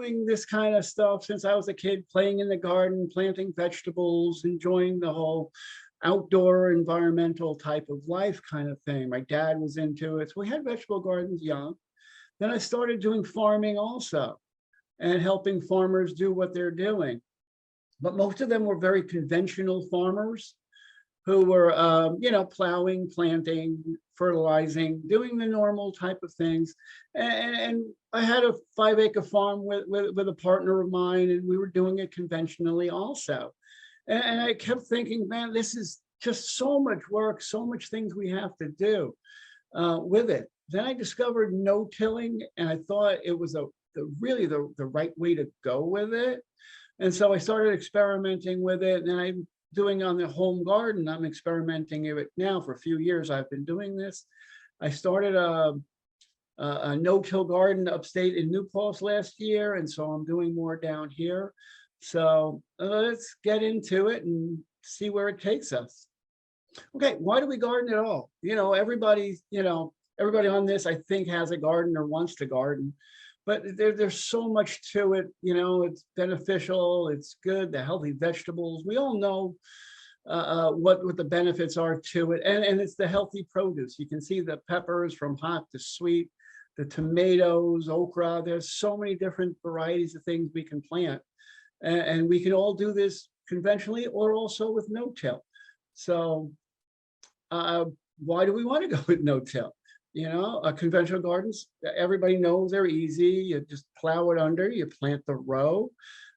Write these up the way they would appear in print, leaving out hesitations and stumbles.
doing this kind of stuff since I was a kid, playing in the garden, planting vegetables, enjoying the whole outdoor environmental type of life kind of thing. My dad was into it. So we had vegetable gardens young. Then I started doing farming also and helping farmers do what they're doing. But most of them were very conventional farmers who were, plowing, planting, fertilizing, doing the normal type of things. And I had a 5-acre farm with a partner of mine, and we were doing it conventionally also. And I kept thinking, man, this is just so much work, so much things we have to do with it. Then I discovered no-tilling, and I thought it was really the right way to go with it. And so I started experimenting with it, and I'm doing on the home garden. I'm experimenting with it now for a few years. I've been doing this. I started a no-till garden upstate in New Paltz last year, and so I'm doing more down here. So let's get into it and see where it takes us. Okay, why do we garden at all? Everybody on this, I think, has a garden or wants to garden. But there's so much to it. It's beneficial, it's good, the healthy vegetables. We all know what the benefits are to it. And it's the healthy produce. You can see the peppers from hot to sweet, the tomatoes, okra. There's so many different varieties of things we can plant. And we can all do this conventionally or also with no-till. So why do we want to go with no-till? Conventional gardens, everybody knows they're easy. You just plow it under, you plant the row.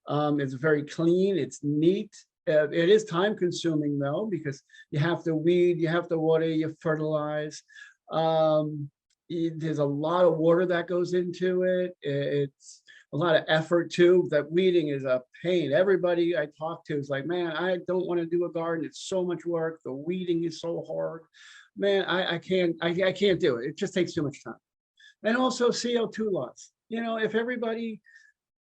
It's very clean, it's neat. It is time consuming though, because you have to weed, you have to water, you fertilize. There's a lot of water that goes into it. It's a lot of effort too. That weeding is a pain. Everybody I talk to is like, man, I don't want to do a garden. It's so much work. The weeding is so hard. Man, I can't do it. It just takes too much time. And also CO2 loss. If everybody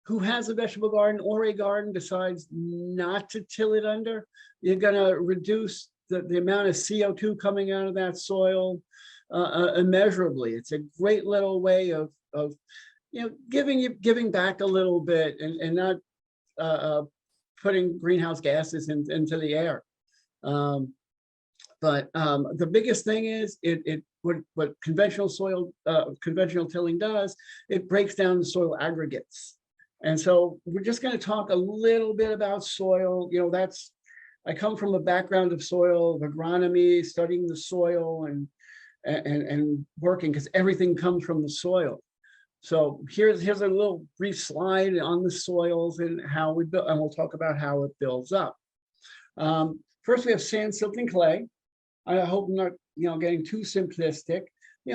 who has a vegetable garden or a garden decides not to till it under, you're gonna reduce the amount of CO2 coming out of that soil immeasurably. It's a great little way of giving back a little bit and not putting greenhouse gases into the air. But the biggest thing is what conventional tilling does, it breaks down the soil aggregates. And so we're just going to talk a little bit about soil. I come from a background of soil, of agronomy, studying the soil and working, because everything comes from the soil. So here's a little brief slide on the soils and how we build, and we'll talk about how it builds up. First, we have sand, silt, and clay. I hope I'm not, getting too simplistic.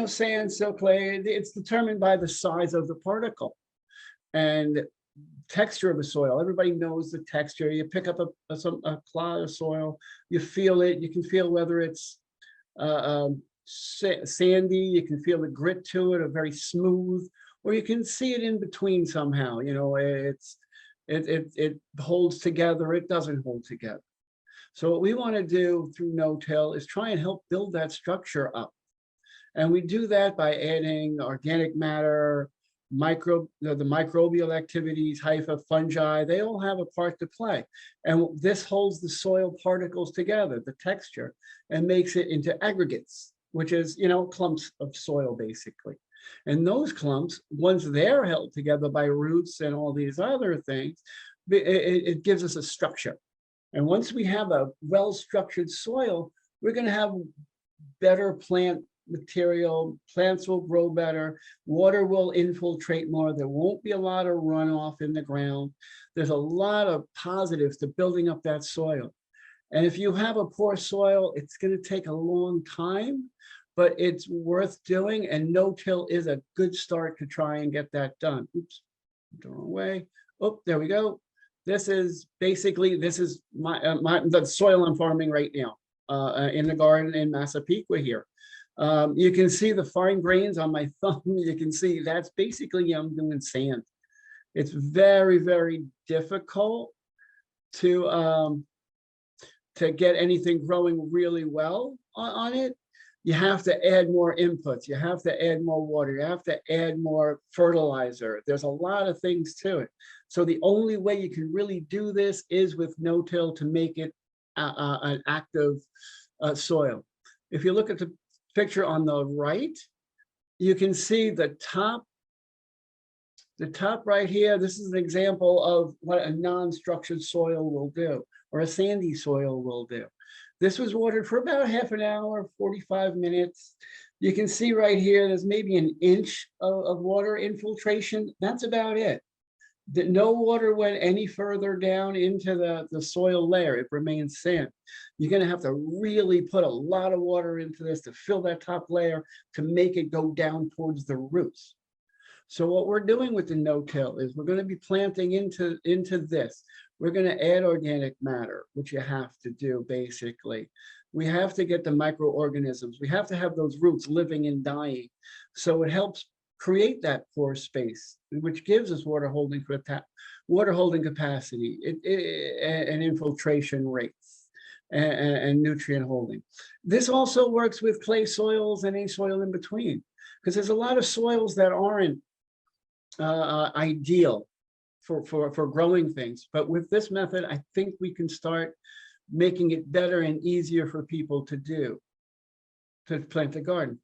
Sand, silt, clay, it's determined by the size of the particle and texture of the soil. Everybody knows the texture. You pick up a clod of soil, you feel it. You can feel whether it's sandy, you can feel the grit to it, or very smooth, or you can see it in between somehow. It holds together, it doesn't hold together. So what we want to do through no-till is try and help build that structure up. And we do that by adding organic matter, the microbial activities, hypha, fungi. They all have a part to play. And this holds the soil particles together, the texture, and makes it into aggregates, which is, clumps of soil, basically. And those clumps, once they're held together by roots and all these other things, it gives us a structure. And once we have a well-structured soil, we're going to have better plant material, plants will grow better, water will infiltrate more, there won't be a lot of runoff in the ground. There's a lot of positives to building up that soil. And if you have a poor soil, it's going to take a long time, but it's worth doing, and no-till is a good start to try and get that done. Oops, the wrong way. Oh, there we go. This is the soil I'm farming right now in the garden in Massapequa here. You can see the fine grains on my thumb. You can see that's basically I'm doing sand. It's very, very difficult to get anything growing really well on it. you have to add more inputs, you have to add more water, you have to add more fertilizer. There's a lot of things to it. So the only way you can really do this is with no-till to make it an active soil. If you look at the picture on the right, you can see the top right here. This is an example of what a non-structured soil will do, or a sandy soil will do. This was watered for about half an hour, 45 minutes. You can see right here, there's maybe an inch of water infiltration. That's about it. No water went any further down into the soil layer. It remains sand. You're going to have to really put a lot of water into this to fill that top layer to make it go down towards the roots. So what we're doing with the no-till is we're going to be planting into this. We're going to add organic matter, which you have to do basically. We have to get the microorganisms. We have to have those roots living and dying. So it helps create that pore space, which gives us water holding capacity and infiltration rates and nutrient holding. This also works with clay soils and any soil in between, because there's a lot of soils that aren't ideal for growing things. But with this method, I think we can start making it better and easier for people to do, to plant a garden.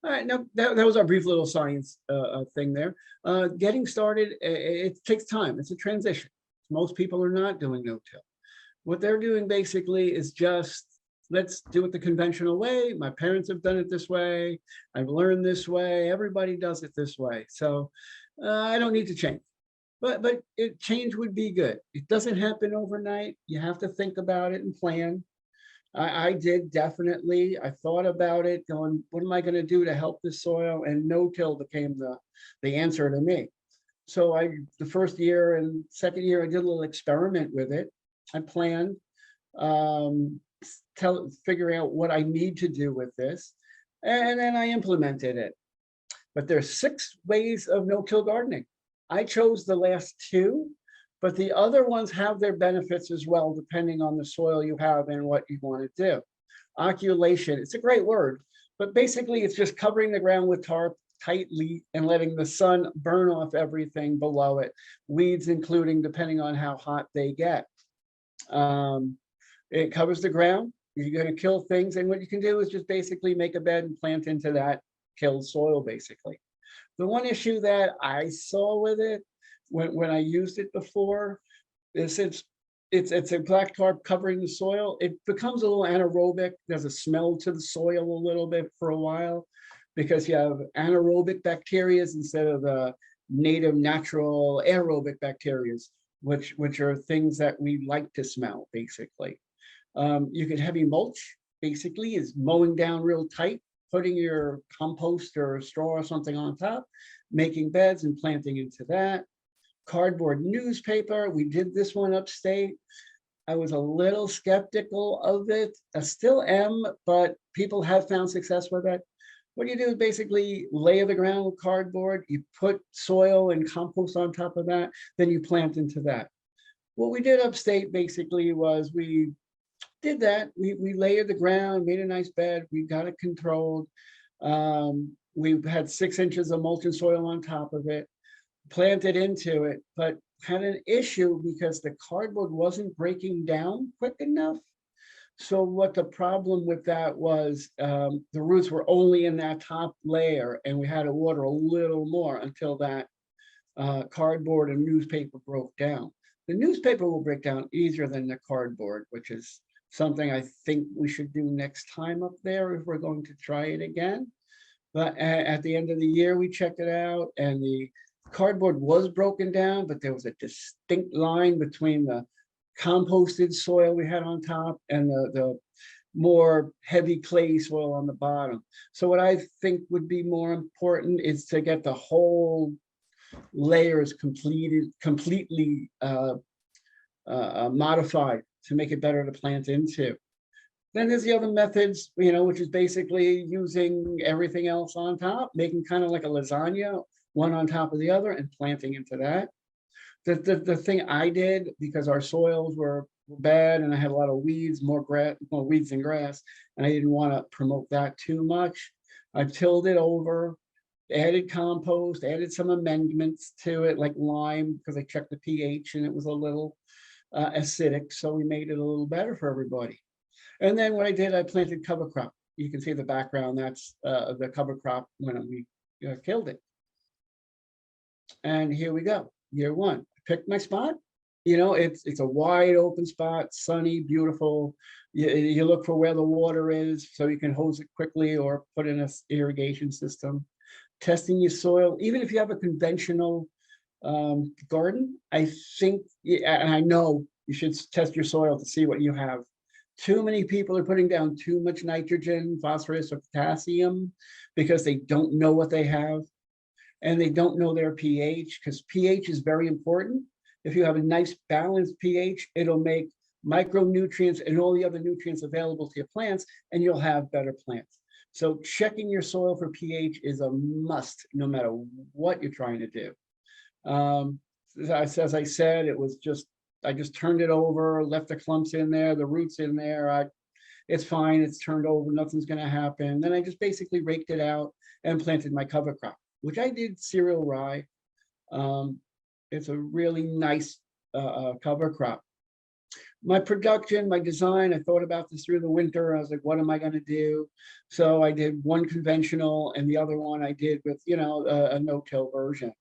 All right, now that was our brief little science thing there. Getting started, it takes time. It's a transition. Most people are not doing no-till. What they're doing basically is just, let's do it the conventional way. My parents have done it this way. I've learned this way. Everybody does it this way. So I don't need to change. But change would be good. It doesn't happen overnight. You have to think about it and plan. I did definitely. I thought about it, going, what am I going to do to help the soil? And no-till became the answer to me. So the first year and second year, I did a little experiment with it. I planned, figuring out what I need to do with this, and then I implemented it. But there's 6 ways of no-till gardening. I chose the last 2, but the other ones have their benefits as well, depending on the soil you have and what you want to do. Occultation, it's a great word, but basically it's just covering the ground with tarp tightly and letting the sun burn off everything below it, weeds including, depending on how hot they get. It covers the ground. You're going to kill things, and what you can do is just basically make a bed and plant into that killed soil, basically. The one issue that I saw with it when I used it before is it's a black tarp covering the soil. It becomes a little anaerobic. There's a smell to the soil a little bit for a while, because you have anaerobic bacteria instead of the native natural aerobic bacteria, which are things that we like to smell, basically. You can heavy mulch, basically, is mowing down real tight, putting your compost or straw or something on top, making beds and planting into that. Cardboard newspaper, we did this one upstate. I was a little skeptical of it. I still am, but people have found success with it. What you do is basically layer the ground with cardboard, you put soil and compost on top of that, then you plant into that. What we did upstate basically was we did that. We layered the ground, made a nice bed, we got it controlled. We had 6 inches of mulch and soil on top of it, planted into it, but had an issue because the cardboard wasn't breaking down quick enough. So what the problem with that was, the roots were only in that top layer, and we had to water a little more until that cardboard and newspaper broke down. The newspaper will break down easier than the cardboard, which is something I think we should do next time up there if we're going to try it again. But at the end of the year, we checked it out, and the cardboard was broken down, but there was a distinct line between the composted soil we had on top and the more heavy clay soil on the bottom. So what I think would be more important is to get the whole layers completely modified to make it better to plant into. Then there's the other methods, which is basically using everything else on top, making kind of like a lasagna, one on top of the other, and planting into that. The thing I did, because our soils were were bad, and I had a lot of weeds, more weeds than grass, and I didn't want to promote that too much. I tilled it over, added compost, added some amendments to it, like lime, because I checked the pH and it was a little acidic, so we made it a little better for everybody. And then what I did, I planted cover crop. You can see the background, that's the cover crop when we killed it. And here we go, year one. I picked my spot. You know, it's a wide open spot, sunny, beautiful. You look for where the water is so you can hose it quickly or put in an irrigation system. Testing your soil, even if you have a conventional garden, I think, and I know you should test your soil to see what you have. Too many people are putting down too much nitrogen, phosphorus, or potassium because they don't know what they have, and they don't know their pH, because pH is very important. If you have a nice balanced pH, it'll make micronutrients and all the other nutrients available to your plants, and you'll have better plants. So checking your soil for pH is a must, no matter what you're trying to do. As I said, it was just, I just turned it over, left the clumps in there, the roots in there. It's fine, it's turned over, nothing's gonna happen. Then I just basically raked it out and planted my cover crop, which I did cereal rye. It's a really nice cover crop. My production, my design, I thought about this through the winter. I was like, what am I going to do? So I did one conventional, and the other one I did with, you know, a no-till version.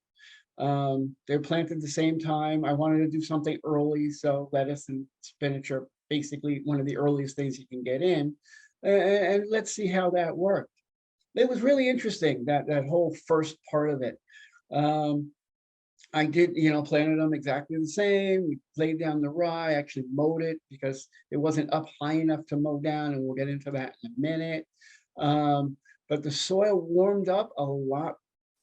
They're planted at the same time. I wanted to do something early, so lettuce and spinach are basically one of the earliest things you can get in. And let's see how that worked. It was really interesting, that whole first part of it. I did, you know, planted them exactly the same. We laid down the rye, actually mowed it because it wasn't up high enough to mow down, and we'll get into that in a minute. But the soil warmed up a lot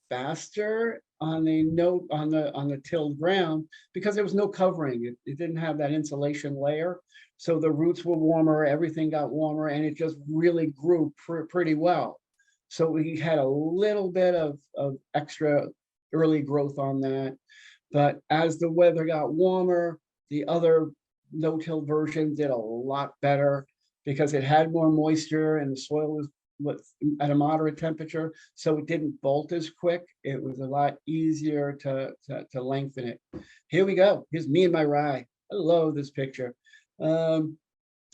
faster on the tilled ground because there was no covering. It didn't have that insulation layer, so the roots were warmer, everything got warmer, and it just really grew pretty well. So we had a little bit of extra early growth on that. But as the weather got warmer, the other no-till version did a lot better because it had more moisture and the soil was at a moderate temperature, so it didn't bolt as quick. It was a lot easier to lengthen it. Here we go. Here's me and my rye. I love this picture. You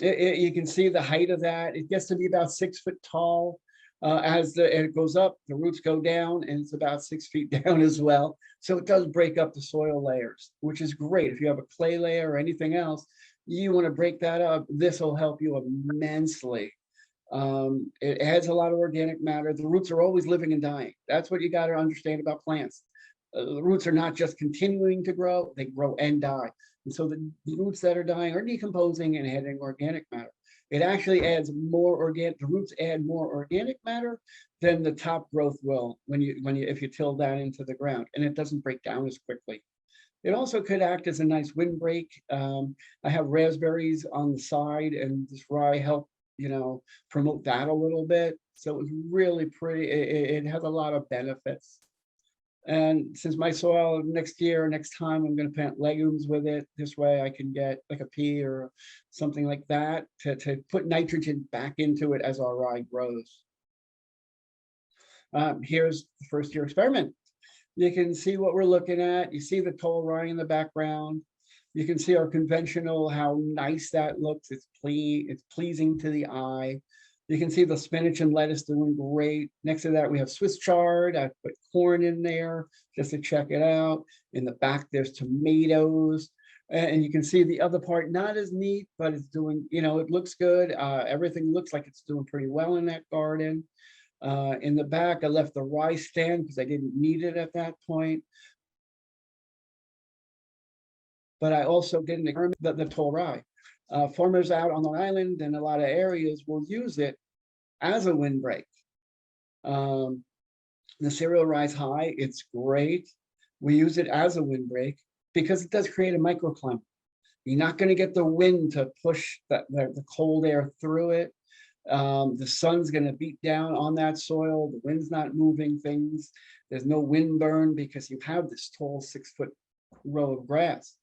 can see the height of that. It gets to be about 6 foot tall. As it goes up, the roots go down, and it's about 6 feet down as well. So it does break up the soil layers, which is great. If you have a clay layer or anything else, you want to break that up. This will help you immensely. It adds a lot of organic matter. The roots are always living and dying. That's what you got to understand about plants. The roots are not just continuing to grow, they grow and die. And so the roots that are dying are decomposing and adding organic matter. It actually adds more organic, the roots add more organic matter than the top growth will if you till that into the ground, and it doesn't break down as quickly. It also could act as a nice windbreak. I have raspberries on the side, and this rye helped, you know, promote that a little bit. So it was really pretty. It has a lot of benefits. And since my soil next time, I'm going to plant legumes with it. This way I can get like a pea or something like that to put nitrogen back into it as our rye grows. Here's the first year experiment. You can see what we're looking at. You see the tall rye in the background. You can see our conventional, how nice that looks. It's pleasing to the eye. You can see the spinach and lettuce doing great. Next to that, we have Swiss chard. I put corn in there just to check it out. In the back, there's tomatoes. And you can see the other part, not as neat, but it's doing, you know, it looks good. Everything looks like it's doing pretty well in that garden. In the back, I left the rye stand because I didn't need it at that point. But I also didn't ignore the tall rye. Farmers out on the island and a lot of areas will use it as a windbreak. The cereal rise high, it's great. We use it as a windbreak because it does create a microclimate. You're not going to get the wind to push the cold air through it. The sun's going to beat down on that soil. The wind's not moving things. There's no wind burn because you have this tall 6 foot row of grass.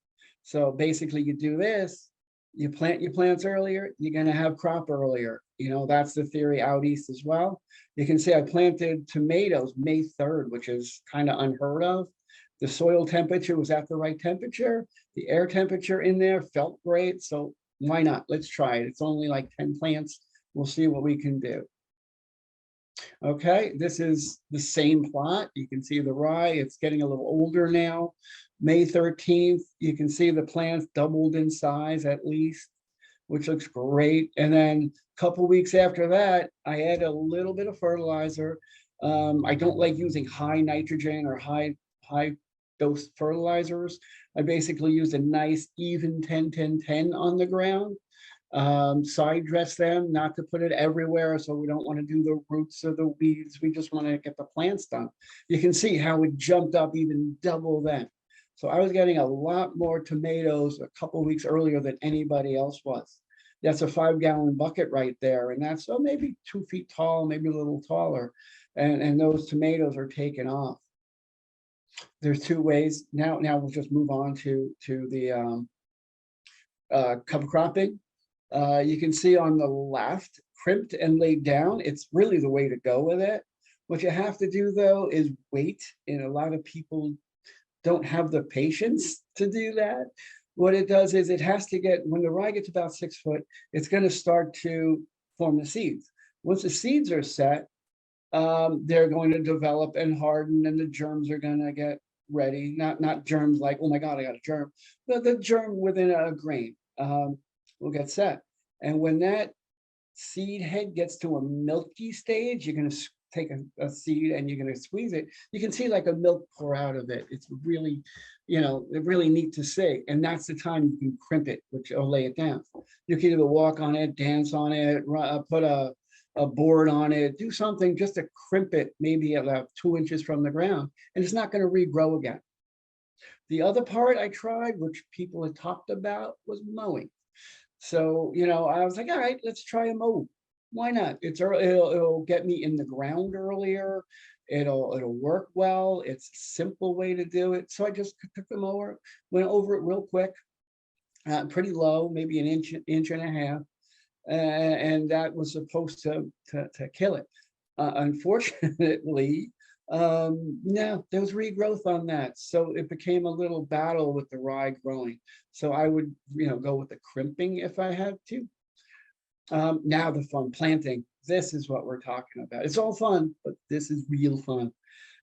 So basically you do this, You plant your plants earlier, you're going to have crop earlier. You know, that's the theory out east as well. You can see I planted tomatoes May 3rd, which is kind of unheard of. The soil temperature was at the right temperature. The air temperature in there felt great. So why not? Let's try it. It's only like 10 plants. We'll see what we can do. Okay, this is the same plot. You can see the rye. It's getting a little older now. May 13th, you can see the plants doubled in size at least, which looks great. And then a couple weeks after that, I add a little bit of fertilizer. I don't like using high nitrogen or high dose fertilizers. I basically use a nice even 10-10-10 on the ground. Side dress them, not to put it everywhere, so we don't want to do the roots or the weeds. We just want to get the plants done. You can see how it jumped up even double then. So I was getting a lot more tomatoes a couple of weeks earlier than anybody else was. That's a 5-gallon bucket right there, and that's maybe 2 feet tall, maybe a little taller, and those tomatoes are taking off. There's 2 ways. Now we'll just move on to the cover cropping. You can see on the left, crimped and laid down. It's really the way to go with it. What you have to do though is wait, and a lot of people don't have the patience to do that. What it does is it has to get, when the rye gets about 6 foot, it's going to start to form the seeds. Once the seeds are set, they're going to develop and harden, and the germs are going to get ready. Not germs like, oh my God, I got a germ, but the germ within a grain will get set. And when that seed head gets to a milky stage, you're going to take a seed and you're going to squeeze it. You can see like a milk pour out of it. It's really, really neat to see. And that's the time you can crimp it, or lay it down. You can either walk on it, dance on it, put a board on it, do something just to crimp it, maybe about 2 inches from the ground, and it's not going to regrow again. The other part I tried, which people had talked about, was mowing. So, I was like, all right, let's try a mow. Why not? It'll get me in the ground earlier. It'll work well. It's a simple way to do it. So I just took the mower, went over it real quick, pretty low, maybe an inch and a half. And that was supposed to kill it. Unfortunately, no, there was regrowth on that. So it became a little battle with the rye growing. So I would, go with the crimping if I had to. Now the fun, planting. This is what we're talking about. It's all fun, but this is real fun.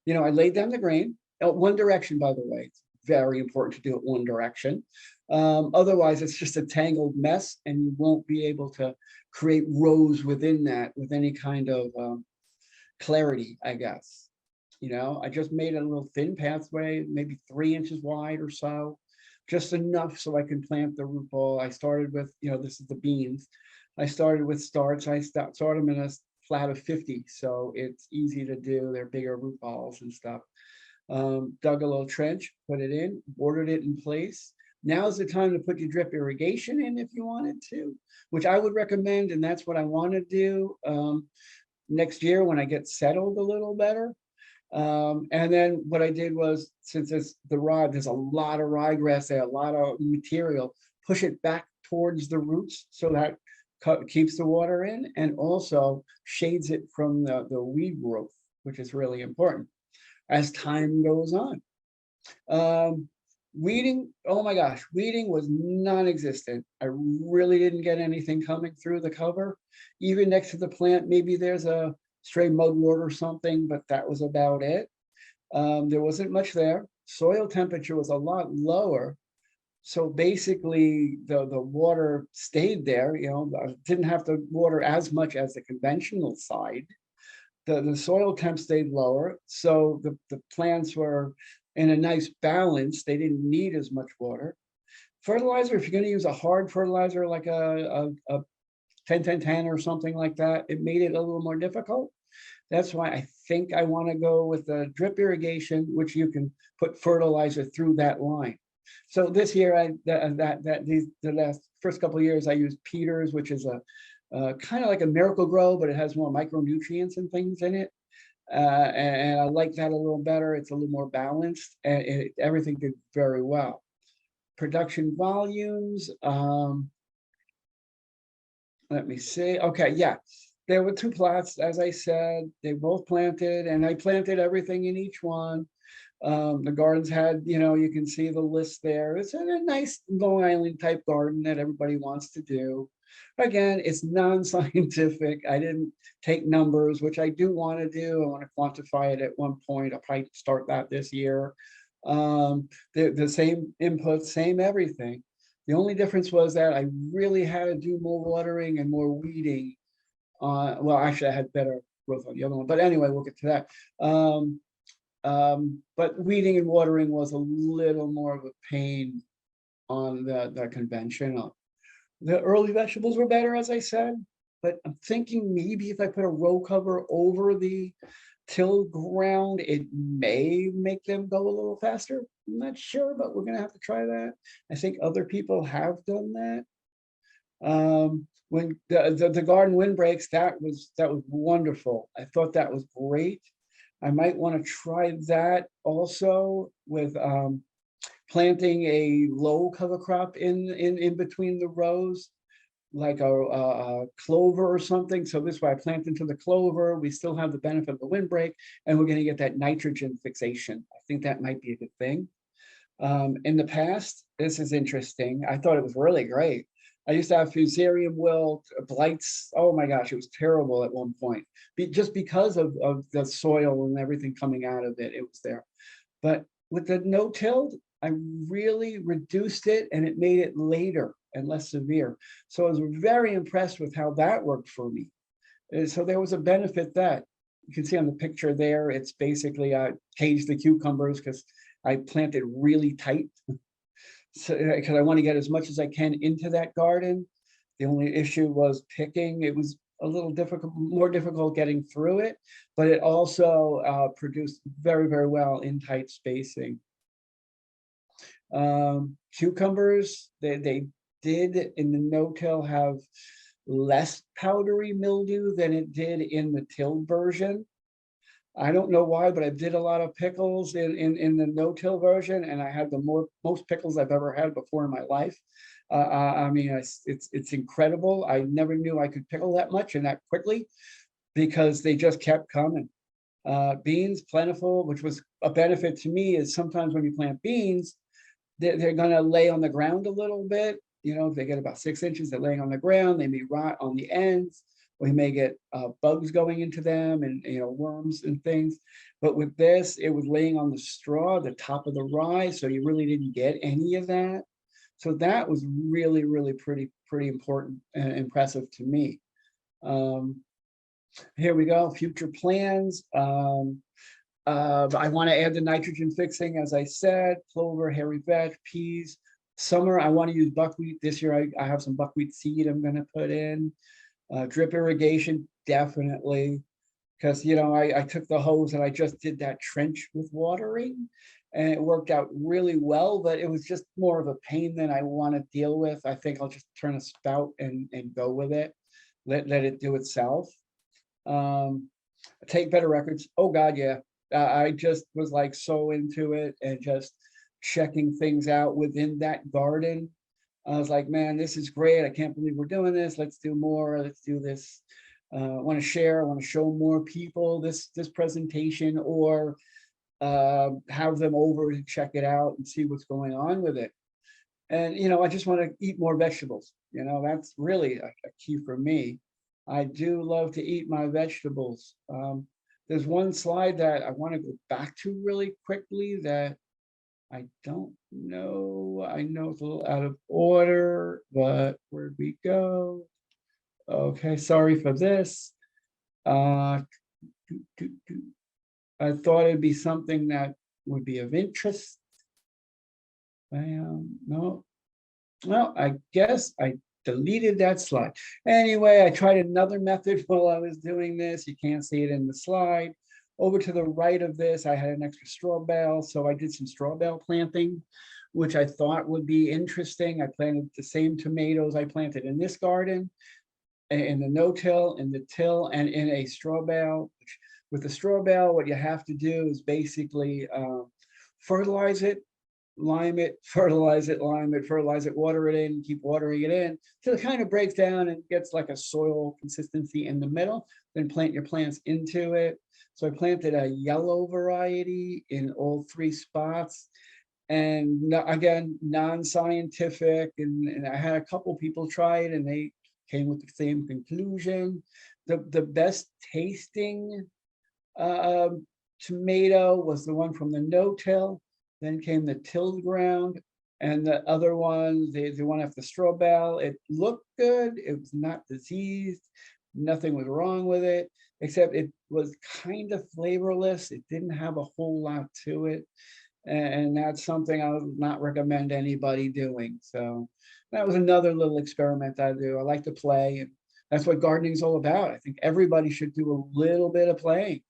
I laid down the grain, one direction, by the way. It's very important to do it one direction. Otherwise, it's just a tangled mess, and you won't be able to create rows within that with any kind of clarity, I guess. I just made a little thin pathway, maybe 3 inches wide or so, just enough so I can plant the root ball. I started with, this is the beans. I started with starts. I started them in a flat of 50, so it's easy to do. They're bigger root balls and stuff. Dug a little trench, put it in, watered it in place. Now's the time to put your drip irrigation in if you wanted to, which I would recommend, and that's what I want to do next year when I get settled a little better. And then what I did was, since it's the rye, there's a lot of ryegrass there, a lot of material, push it back towards the roots so that keeps the water in and also shades it from the weed growth, which is really important as time goes on. Weeding, oh my gosh, weeding was non-existent. I really didn't get anything coming through the cover. Even next to the plant, maybe there's a stray mugwort or something, but that was about it. There wasn't much there. Soil temperature was a lot lower. So basically the water stayed there, I didn't have to water as much as the conventional side. The soil temp stayed lower. So the plants were in a nice balance. They didn't need as much water. Fertilizer, if you're going to use a hard fertilizer like a 10-10-10 or something like that, it made it a little more difficult. That's why I think I want to go with the drip irrigation, which you can put fertilizer through that line. So this year, the last first couple of years, I used Peters, which is a kind of like a Miracle Grow, but it has more micronutrients and things in it. And I like that a little better. It's a little more balanced, and everything did very well. Production volumes, let me see. Okay, yeah. There were two plots, as I said, they both planted, and I planted everything in each one. The gardens had, you can see the list there. It's a nice Long Island type garden that everybody wants to do. Again, it's non-scientific. I didn't take numbers, which I do want to do. I want to quantify it at one point. I'll probably start that this year. The same input, same everything. The only difference was that I really had to do more watering and more weeding. Well, actually, I had better growth on the other one, but anyway, we'll get to that. But weeding and watering was a little more of a pain on the conventional. The early vegetables were better, as I said, but I'm thinking maybe if I put a row cover over the tilled ground, it may make them go a little faster. I'm not sure, but we're gonna have to try that. I think other people have done that. When the garden windbreaks, that was wonderful. I thought that was great. I might want to try that also with planting a low cover crop in between the rows, like a clover or something. So this way I plant into the clover, we still have the benefit of the windbreak, and we're going to get that nitrogen fixation. I think that might be a good thing. In the past, this is interesting. I thought it was really great. I used to have fusarium wilt, blights. Oh my gosh, it was terrible at one point. Just because of the soil and everything coming out of it, it was there. But with the no-till, I really reduced it, and it made it later and less severe. So I was very impressed with how that worked for me. So there was a benefit that you can see on the picture there. It's basically I caged the cucumbers because I planted really tight. So because I want to get as much as I can into that garden. The only issue was picking. It was a little difficult, more difficult getting through it, but it also produced very, very well in tight spacing. Cucumbers, they did in the no-till have less powdery mildew than it did in the tilled version. I don't know why, but I did a lot of pickles in the no-till version, and I had the most pickles I've ever had before in my life. I mean, it's incredible. I never knew I could pickle that much and that quickly because they just kept coming. Beans, plentiful, which was a benefit to me. Is sometimes when you plant beans, they're going to lay on the ground a little bit. If they get about 6 inches, they're laying on the ground. They may rot on the ends. We may get bugs going into them and worms and things. But with this, it was laying on the straw, the top of the rye, so you really didn't get any of that. So that was really, really pretty important and impressive to me. Here we go, future plans. I want to add the nitrogen fixing, as I said, clover, hairy vetch, peas. Summer, I want to use buckwheat. This year, I have some buckwheat seed I'm going to put in. Drip irrigation, definitely, because I took the hose and I just did that trench with watering, and it worked out really well, but it was just more of a pain than I want to deal with. I think I'll just turn a spout and go with it, let it do itself. Take better records. Oh God, yeah. I just was like so into it and just checking things out within that garden. I was like, man, this is great. I can't believe we're doing this. Let's do more. Let's do this. I want to share. I want to show more people this presentation, or have them over to check it out and see what's going on with it. And I just want to eat more vegetables. That's really a key for me. I do love to eat my vegetables. There's one slide that I want to go back to really quickly that I don't know. I know it's a little out of order, but where'd we go? Okay, sorry for this. I thought it'd be something that would be of interest. No, I guess I deleted that slide. Anyway, I tried another method while I was doing this. You can't see it in the slide. Over to the right of this, I had an extra straw bale, so I did some straw bale planting, which I thought would be interesting. I planted the same tomatoes I planted in this garden, in the no-till, in the till, and in a straw bale. With the straw bale, what you have to do is basically fertilize it lime it, fertilize it, water it in, keep watering it in till it kind of breaks down and gets like a soil consistency in the middle. Then plant your plants into it. So I planted a yellow variety in all 3 spots. And again, non-scientific, and I had a couple people try it and they came with the same conclusion. The best tasting tomato was the one from the no-till. Then came the tilled ground, and the other one, the one after the straw bale, it looked good. It was not diseased. Nothing was wrong with it, except it was kind of flavorless. It didn't have a whole lot to it. And that's something I would not recommend anybody doing. So that was another little experiment I do. I like to play, and that's what gardening is all about. I think everybody should do a little bit of playing.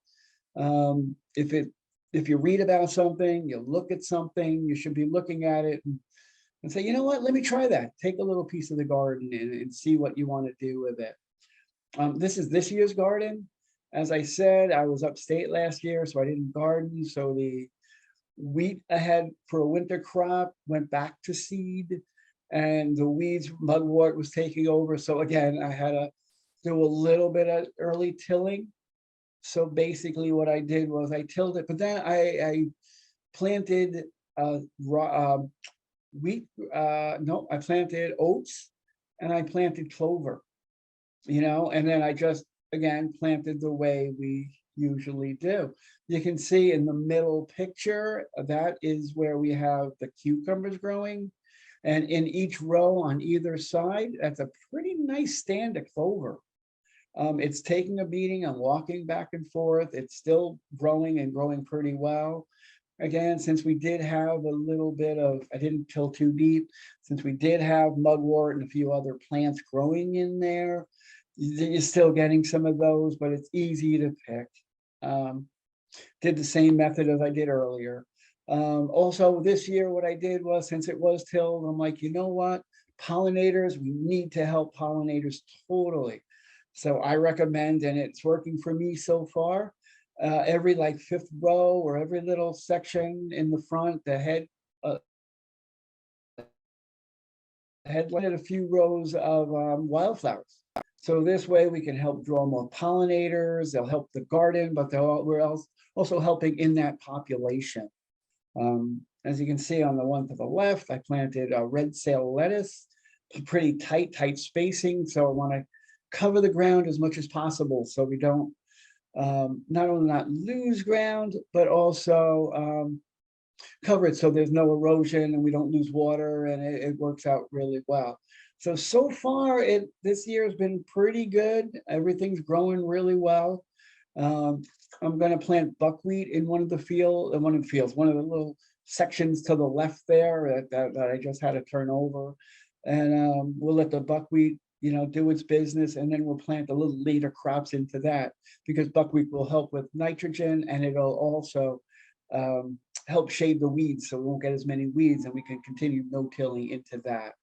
If you read about something, you look at something, you should be looking at it and say, you know what, let me try that. Take a little piece of the garden and see what you want to do with it. This is this year's garden. As I said, I was upstate last year, so I didn't garden. So the wheat I had for a winter crop went back to seed, and the weeds, mugwort was taking over. So again, I had to do a little bit of early tilling. So basically what I did was I tilled it, but then I planted wheat, no, I planted oats and I planted clover, and then I just, again, planted the way we usually do. You can see in the middle picture, that is where we have the cucumbers growing. And in each row on either side, that's a pretty nice stand of clover. It's taking a beating and walking back and forth. It's still growing and growing pretty well. Again, since we did have a little bit of, I didn't till too deep, since we did have mugwort and a few other plants growing in there, you're still getting some of those, but it's easy to pick. Did the same method as I did earlier. Also this year, what I did was, since it was tilled, I'm like, you know what? Pollinators, we need to help pollinators totally. So I recommend, and it's working for me so far, every like 5th row or every little section in the front, the headland, a few rows of wildflowers. So this way we can help draw more pollinators. They'll help the garden, but we're also helping in that population. As you can see on the one to the left, I planted a red sail lettuce, pretty tight spacing. So I want to cover the ground as much as possible so we don't not only not lose ground, but also cover it so there's no erosion and we don't lose water, and it works out really well. So far this year has been pretty good. Everything's growing really well. I'm going to plant buckwheat in one of the little sections to the left there that I just had to turn over, and we'll let the buckwheat do its business, and then we'll plant a little later crops into that, because buckwheat will help with nitrogen, and it'll also help shade the weeds, so we won't get as many weeds, and we can continue no-tilling into that.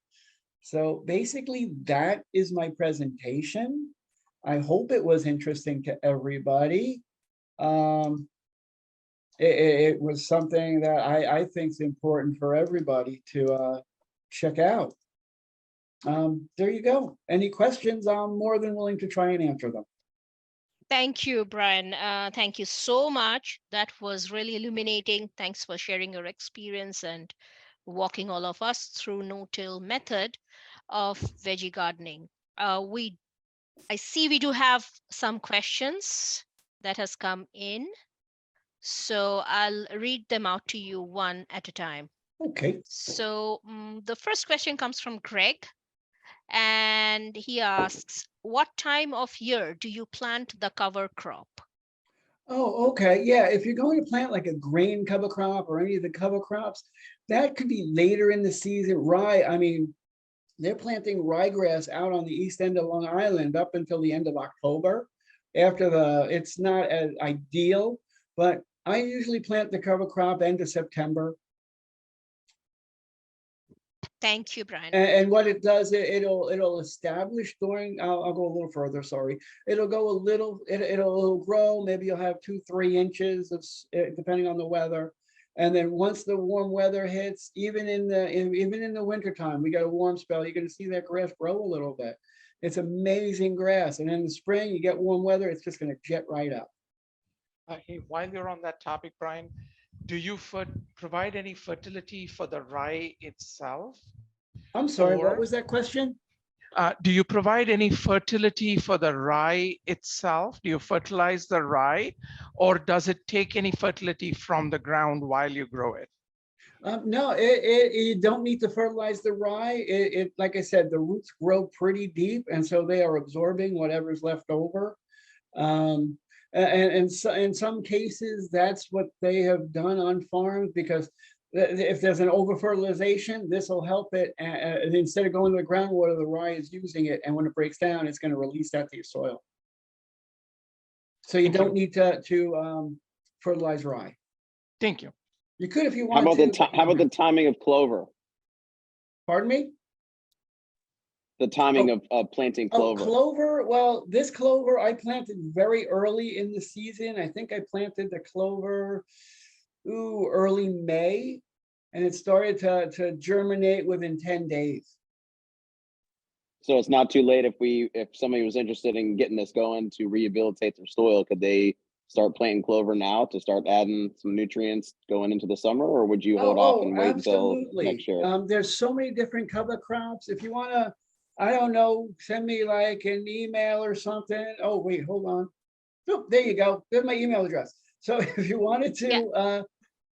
So basically that is my presentation. I hope it was interesting to everybody. It was something that I think is important for everybody to check out. There you go. Any questions? I'm more than willing to try and answer them. Thank you, Brian. Thank you so much. That was really illuminating. Thanks for sharing your experience and walking all of us through no-till method of veggie gardening. I see we do have some questions that has come in, so I'll read them out to you one at a time. Okay. So the first question comes from Greg, and he asks, what time of year do you plant the cover crop? Oh, okay. Yeah, if you're going to plant like a grain cover crop or any of the cover crops, that could be later in the season. Rye, I mean, they're planting ryegrass out on the east end of Long Island up until the end of October. It's not as ideal, but I usually plant the cover crop end of September. Thank you, Brian. And what it does, it'll establish during. I'll go a little further. Sorry, it'll go a little. It'll grow. Maybe you'll have 2-3 inches of, depending on the weather, And then once the warm weather hits, even in the wintertime, we got a warm spell, you're gonna see that grass grow a little bit. It's amazing grass. And in the spring, you get warm weather, it's just gonna jet right up. Hey, while you're on that topic, Brian, do you provide any fertility for the rye itself? I'm sorry, Or what was that question? do you provide any fertility for the rye itself? Do you fertilize the rye, or does it take any fertility from the ground while you grow it? No, you don't need to fertilize the rye. Like I said, the roots grow pretty deep, and so they are absorbing whatever's left over. And so in some cases, that's what they have done on farms, because if there's an over fertilization, this will help it. And instead of going to the groundwater, the rye is using it, and when it breaks down, it's going to release that to your soil. So you don't need to fertilize rye. Thank you. You could if you How want about to. how about the timing of clover? Pardon me? The timing of planting Oh, clover. clover. Well, this clover I planted very early in the season. I think I planted the clover early May, and it started to germinate within 10 days. So it's not too late if somebody was interested in getting this going to rehabilitate their soil, could they start planting clover now to start adding some nutrients going into the summer, or would you hold off and wait until next year? There's so many different cover crops. If you want to, I don't know, send me like an email or something. Oh, wait, hold on. Oh, there you go. There's my email address. So if you wanted to,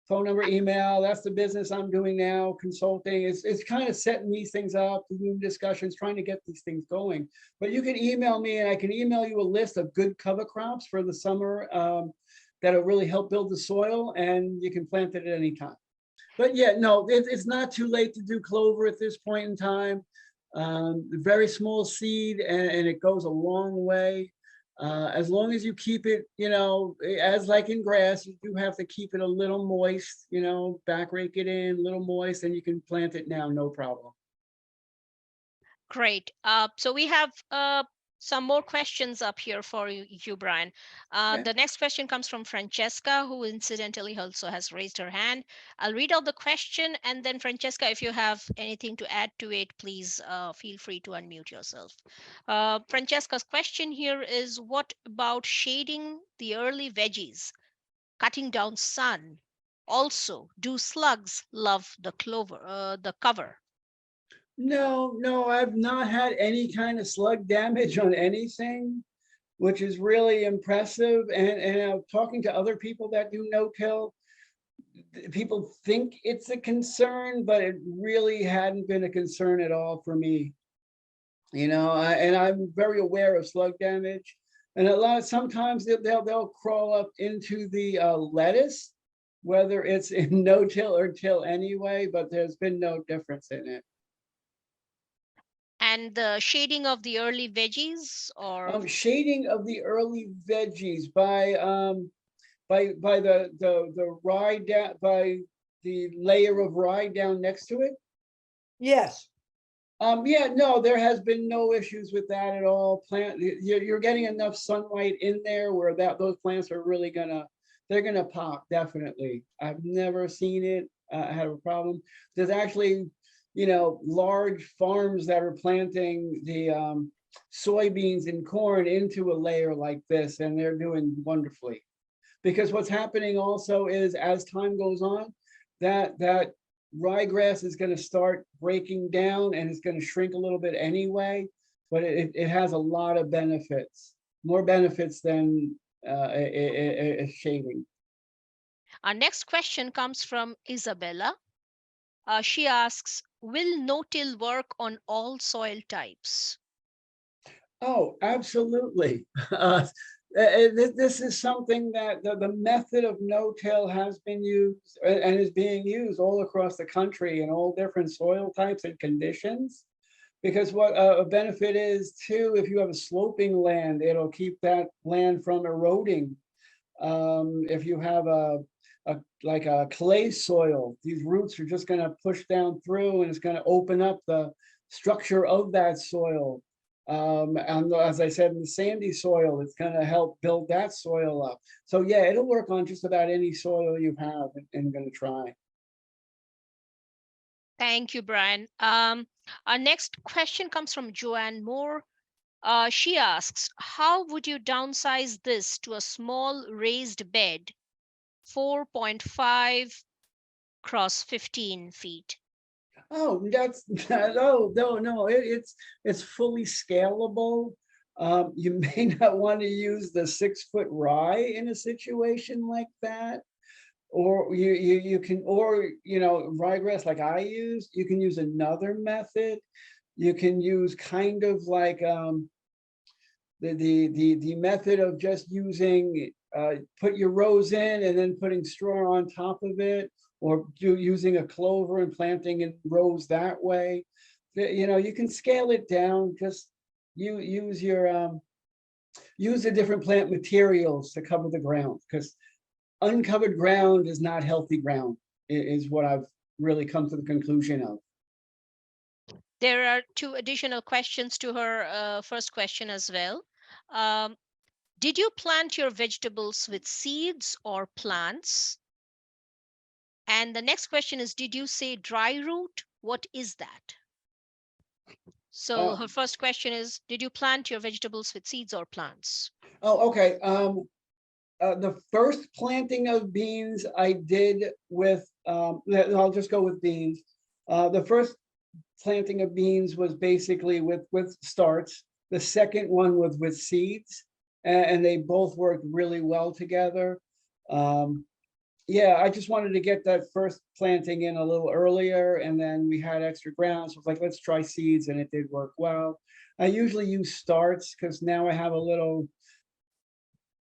phone number, email, that's the business I'm doing now, consulting. It's kind of setting these things up, doing discussions, trying to get these things going. But you can email me, and I can email you a list of good cover crops for the summer that'll really help build the soil, and you can plant it at any time. But yeah, no, it's not too late to do clover at this point in time. Very small seed, and it goes a long way. As long as you keep it, as like in grass, you do have to keep it a little moist, back rake it in, a little moist, and you can plant it now, no problem. Great. So we have some more questions up here for you, Brian. Okay. The next question comes from Francesca, who incidentally also has raised her hand. I'll read out the question, and then Francesca, if you have anything to add to it, please feel free to unmute yourself. Francesca's question here is, what about shading the early veggies, cutting down sun? Also, do slugs love the cover? No, I've not had any kind of slug damage on anything, which is really impressive. And talking to other people that do no-till, people think it's a concern, but it really hadn't been a concern at all for me. And I'm very aware of slug damage. And sometimes they'll crawl up into the lettuce, whether it's in no-till or till anyway, but there's been no difference in it. And the shading of the early veggies, or shading of the early veggies by the rye down, by the layer of rye down next to it. Yes. Yeah, no, there has been no issues with that at all. You're getting enough sunlight in there where those plants are really they're gonna pop, definitely. I've never seen it have a problem. There's actually, large farms that are planting the soybeans and corn into a layer like this, and they're doing wonderfully. Because what's happening also is, as time goes on, that ryegrass is going to start breaking down, and it's going to shrink a little bit anyway, but it has a lot of benefits, more benefits than shading. Our next question comes from Isabella. She asks, will no-till work on all soil types? Oh, absolutely. This is something that the method of no-till has been used and is being used all across the country in all different soil types and conditions. Because what a benefit is too, if you have a sloping land, it'll keep that land from eroding. If you have like a clay soil, these roots are just going to push down through, and it's going to open up the structure of that soil. And as I said, in the sandy soil, it's going to help build that soil up. So yeah, it'll work on just about any soil you have, and going to try. Thank you, Brian. Our next question comes from Joanne Moore. She asks, how would you downsize this to a small raised bed, 4.5 cross 15 feet? Oh, that's no. It's fully scalable. You may not want to use the 6-foot rye in a situation like that, or you can, or ryegrass like I use. You can use another method. You can use kind of like the method of just using put your rows in and then putting straw on top of it, or using a clover and planting in rows that way. You can scale it down. Just use the different plant materials to cover the ground, because uncovered ground is not healthy ground, is what I've really come to the conclusion of. There are 2 additional questions to her first question as well. Did you plant your vegetables with seeds or plants? And the next question is, did you say dry root? What is that? So her first question is, did you plant your vegetables with seeds or plants? Oh, okay. The first planting of beans I did with, I'll just go with beans. The first planting of beans was basically with starts. The second one was with seeds, and they both worked really well together. Yeah, I just wanted to get that first planting in a little earlier, and then we had extra ground, so it's like, let's try seeds, and it did work well. I usually use starts because now I have a little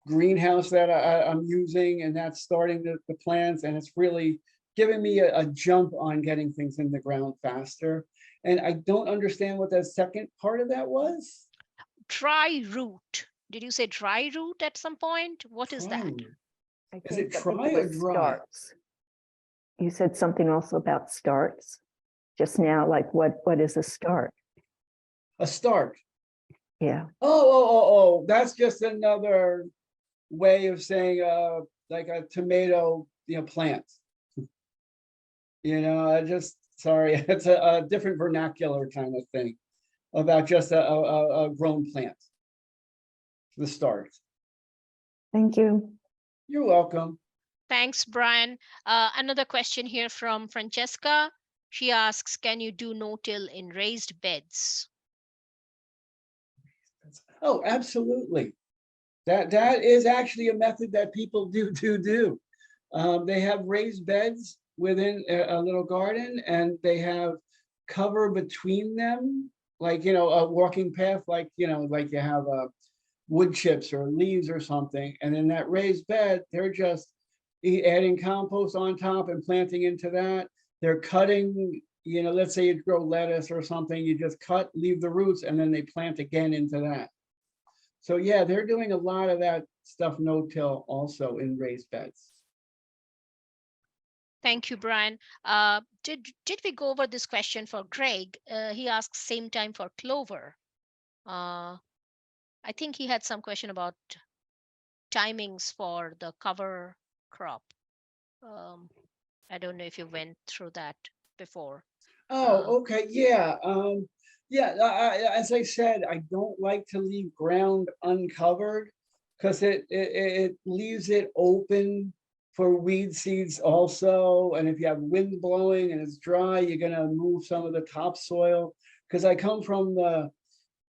greenhouse that I'm using, and that's starting the plants, and it's really giving me a jump on getting things in the ground faster. And I don't understand what that second part of that was. Dry root. Did you say dry root at some point? What is that? Is it try or dry? Starts. You said something also about starts just now, like what is a start? A start. Yeah. Oh, that's just another way of saying like a tomato, plant. Sorry, it's a different vernacular kind of thing about just a grown plant. The start. Thank you. You're welcome. Thanks, Brian. Another question here from Francesca. She asks, can you do no-till in raised beds? Oh, absolutely. That is actually a method that people do. They have raised beds within a little garden, and they have cover between them, like a walking path, like like you have wood chips or leaves or something, and in that raised bed they're just adding compost on top and planting into that. They're cutting, let's say you grow lettuce or something, you just cut, leave the roots, and then they plant again into that. So yeah, they're doing a lot of that stuff no-till also in raised beds. Thank you, Brian. Did we go over this question for Greg? He asks same time for clover. I think he had some question about timings for the cover crop. I don't know if you went through that before. Oh, okay, yeah. Yeah, as I said, I don't like to leave ground uncovered because it leaves it open for weed seeds also. And if you have wind blowing and it's dry, you're gonna move some of the topsoil. Because I come from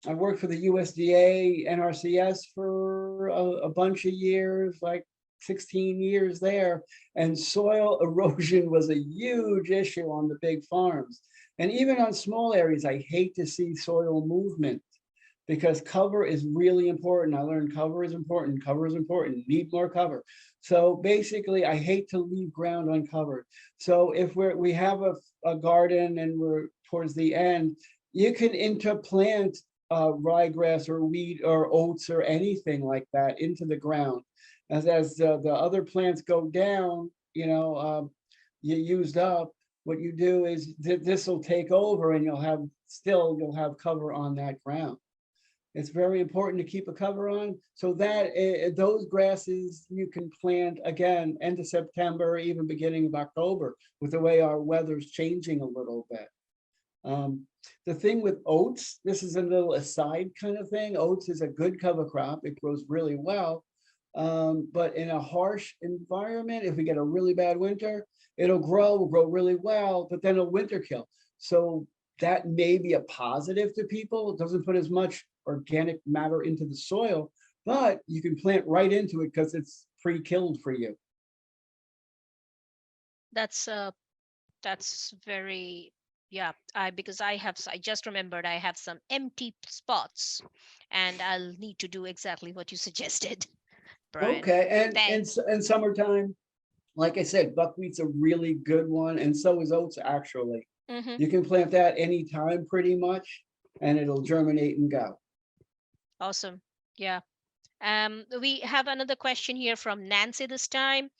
I worked for the USDA NRCS for a bunch of years, like 16 years there, and soil erosion was a huge issue on the big farms. And even on small areas, I hate to see soil movement because cover is really important. I learned cover is important, need more cover. So basically, I hate to leave ground uncovered. So if we have a garden and we're towards the end, you can interplant ryegrass or wheat or oats or anything like that into the ground. As the other plants go down, you used up, what you do is this will take over and you'll have cover on that ground. It's very important to keep a cover on. So that those grasses you can plant again end of September, even beginning of October, with the way our weather's changing a little bit. The thing with oats, this is a little aside kind of thing. Oats is a good cover crop. It grows really well. But in a harsh environment, if we get a really bad winter, it'll grow really well, but then it'll winter kill. So that may be a positive to people. It doesn't put as much organic matter into the soil, but you can plant right into it because it's pre-killed for you. That's very, yeah, because I just remembered I have some empty spots and I'll need to do exactly what you suggested, Brian. Okay, and Thanks. in summertime, like I said, buckwheat's a really good one, and so is oats actually. Mhm. You can plant that anytime pretty much, and it'll germinate and go. Awesome. Yeah. We have another question here from Nancy this time.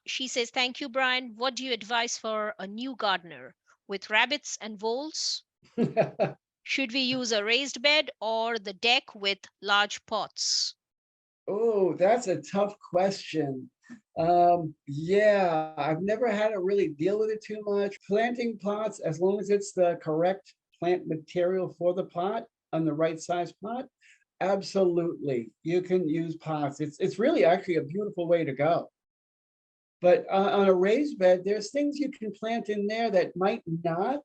She says, thank you, Brian. What do you advise for a new gardener with rabbits and voles? Should we use a raised bed or the deck with large pots? Oh, that's a tough question. Yeah, I've never had to really deal with it too much. Planting pots, as long as it's the correct plant material for the pot on the right size pot, absolutely. You can use pots. It's really actually a beautiful way to go. But on a raised bed, there's things you can plant in there that might not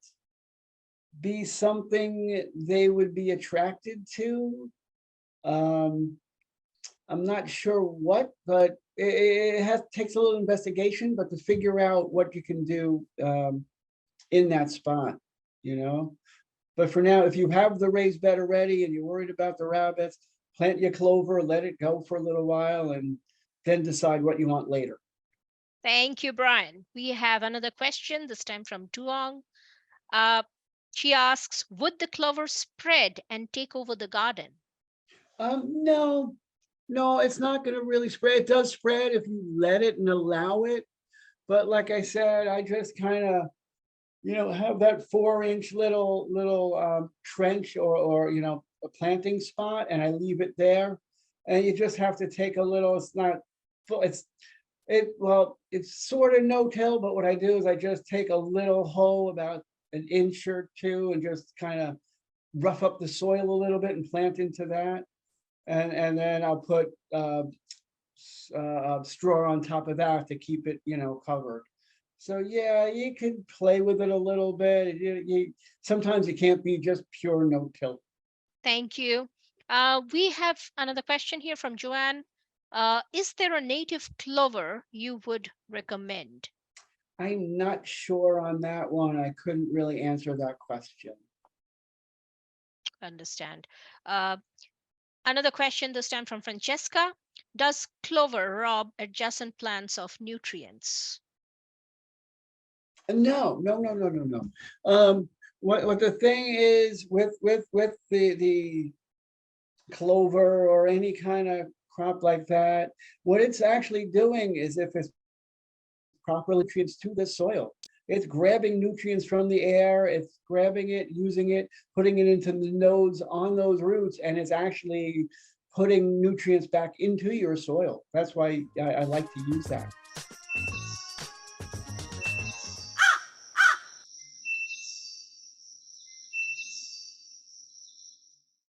be something they would be attracted to. I'm not sure what, but it takes a little investigation, but to figure out what you can do in that spot, you know. But for now, if you have the raised bed already and you're worried about the rabbits, plant your clover, let it go for a little while, and then decide what you want later. Thank you, Brian. We have another question, this time from Duong. She asks, would the clover spread and take over the garden? No, it's not going to really spread. It does spread if you let it and allow it. But like I said, I just kind of, have that 4-inch little trench or a planting spot, and I leave it there. And you just have to take a little, it's not full, it's sort of no-till, but what I do is I just take a little hole about an inch or two and just kind of rough up the soil a little bit and plant into that. And then I'll put straw on top of that to keep it, covered. So yeah, you could play with it a little bit. Sometimes it can't be just pure no-till. Thank you. We have another question here from Joanne. Is there a native clover you would recommend? I'm not sure on that one. I couldn't really answer that question. Understand. Another question, this time from Francesca. Does clover rob adjacent plants of nutrients? No. What the thing is with the clover or any kind of crop like that, what it's actually doing is, if it's proper nutrients to the soil, it's grabbing nutrients from the air, it's grabbing it, using it, putting it into the nodes on those roots, and it's actually putting nutrients back into your soil. That's why I like to use that.